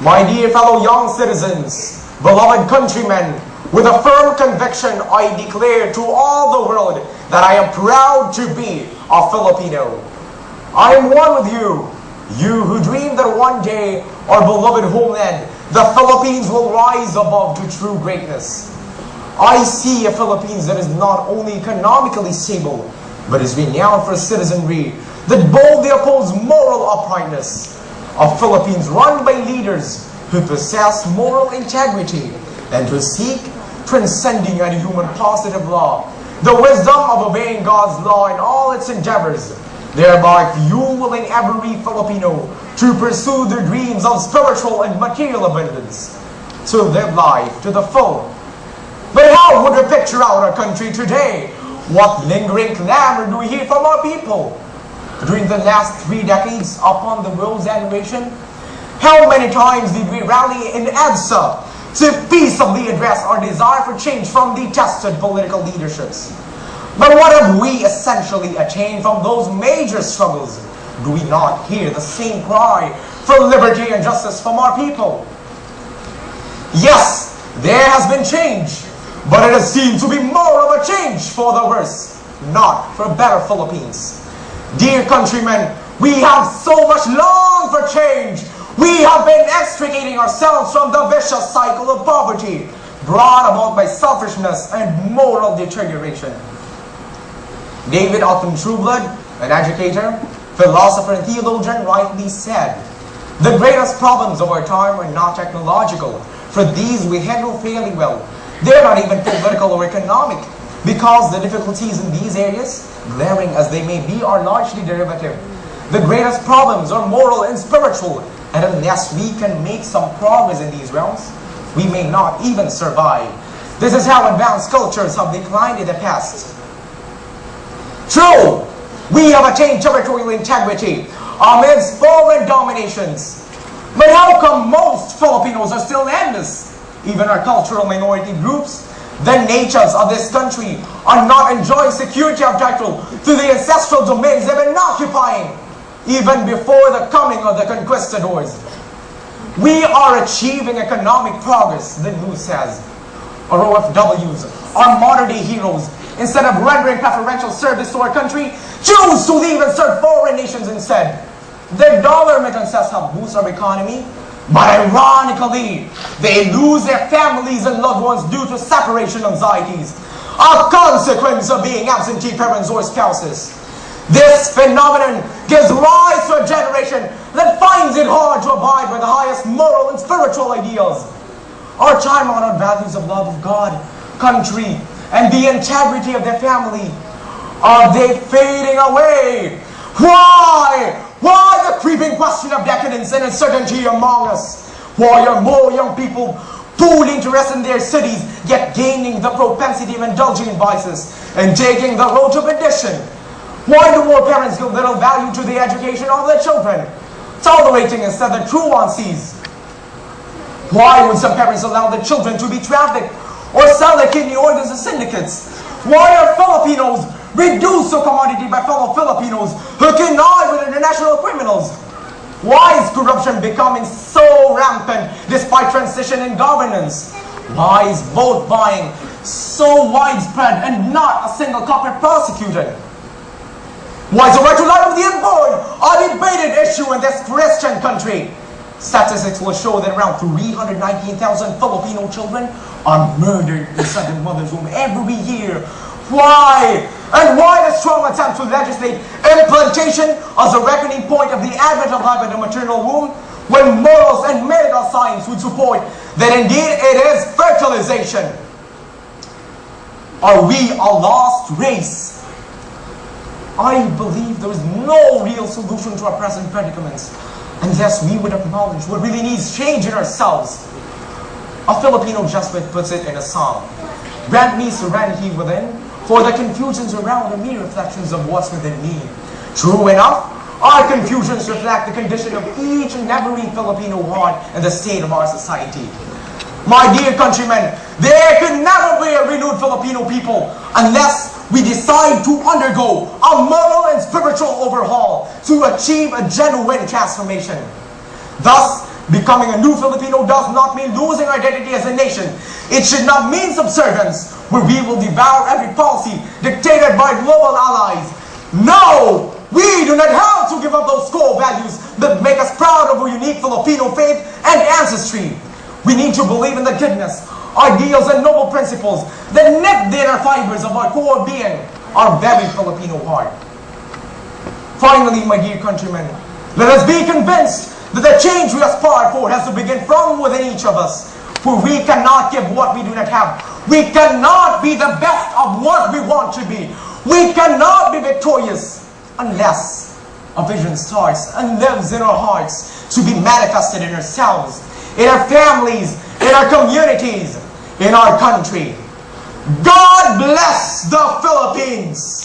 My dear fellow young citizens, beloved countrymen, with a firm conviction I declare to all the world that I am proud to be a Filipino. I am one with you, you who dream that one day our beloved homeland, the Philippines, will rise above to true greatness. I see a Philippines that is not only economically stable, but is renowned for citizenry that boldly oppose moral uprightness. A Philippines run by leaders who possess moral integrity and who seek transcending and human positive law, the wisdom of obeying God's law in all its endeavors, thereby fueling every Filipino to pursue their dreams of spiritual and material abundance, to live life to the full. But how would we picture out our country today? What lingering clamor do we hear from our people? During the last 3 decades upon the world's adoration, how many times did we rally in EDSA to peaceably address our desire for change from detested political leaderships? But what have we essentially attained from those major struggles? Do we not hear the same cry for liberty and justice from our people? Yes, there has been change, but it has seemed to be more of a change for the worse, not for a better Philippines. Dear countrymen, we have so much longed for change. We have been extricating ourselves from the vicious cycle of poverty brought about by selfishness and moral deterioration. David Alton Trueblood, an educator, philosopher, and theologian, rightly said, "The greatest problems of our time are not technological, for these we handle fairly well. They're not even political or economic, because the difficulties in these areas, glaring as they may be, are largely derivative. The greatest problems are moral and spiritual, and unless we can make some progress in these realms, we may not even survive. This is how advanced cultures have declined in the past." True, we have attained territorial integrity amidst foreign dominations. But how come most Filipinos are still landless? Even our cultural minority groups, the natives of this country, are not enjoying security of title to the ancestral domains they've been occupying, even before the coming of the conquistadors. We are achieving economic progress, the news says. Our OFWs, our modern-day heroes, instead of rendering preferential service to our country, choose to leave and serve foreign nations instead. Their dollar remittances have boosted our economy, but ironically, they lose their families and loved ones due to separation anxieties, a consequence of being absentee parents or spouses. This phenomenon gives rise to a generation that finds it hard to abide by the highest moral and spiritual ideals. Our time-honored values of love of God, country, and the integrity of their family, are they fading away? Why? Why the creeping question of decadence and uncertainty among us? Why are more young people poorly interested in their cities, yet gaining the propensity of indulging in vices and taking the road to perdition? Why do more parents give little value to the education of their children, tolerating instead the true one sees? Why would some parents allow their children to be trafficked or sell their kidney organs to syndicates? Why are Filipinos reduced to commodity by fellow Filipinos who connive with international criminals? Why is corruption becoming so rampant despite transition in governance? Why is vote buying so widespread and not a single culprit prosecuted? Why is the right to life of the unborn a debated issue in this Christian country? Statistics will show that around 319,000 Filipino children are murdered inside their mother's womb every year. Why? And why the strong attempt to legislate implantation as a reckoning point of the advent of life in the maternal womb, when morals and medical science would support that indeed it is fertilization? Are we a lost race? I believe there is no real solution to our present predicaments unless we would acknowledge what really needs change in ourselves. A Filipino Jesuit puts it in a song: "Grant me serenity within, for the confusions around are mere reflections of what's within me." True enough, our confusions reflect the condition of each and every Filipino heart and the state of our society. My dear countrymen, there could never be a renewed Filipino people unless we decide to undergo a moral and spiritual overhaul to achieve a genuine transformation. Thus, Becoming a new Filipino does not mean losing our identity as a nation. It should not mean subservience, where we will devour every policy dictated by global allies. No! We do not have to give up those core values that make us proud of our unique Filipino faith and ancestry. We need to believe in the goodness, ideals, and noble principles that knit the inner fibers of our core being, our very Filipino heart. Finally, my dear countrymen, let us be convinced that the change we aspire for has to begin from within each of us. For we cannot give what we do not have. We cannot be the best of what we want to be. We cannot be victorious unless a vision starts and lives in our hearts to be manifested in ourselves, in our families, in our communities, in our country. God bless the Philippines!